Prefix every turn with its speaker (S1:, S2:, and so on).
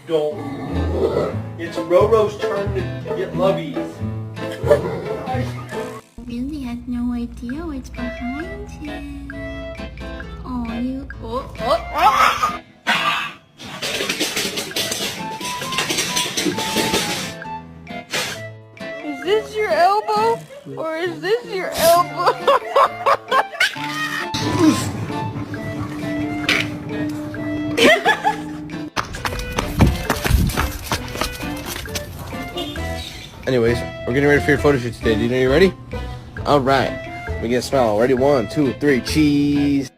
S1: Don't. It's Roro's turn to get lovies.
S2: Really has no idea what's behind him. Oh, you.
S3: Is this your elbow? Or is this your elbow?
S4: Anyways, we're getting ready for your photo shoot today. Do you know you're ready? Alright. We get a smile. Ready? 1, 2, 3. Cheese.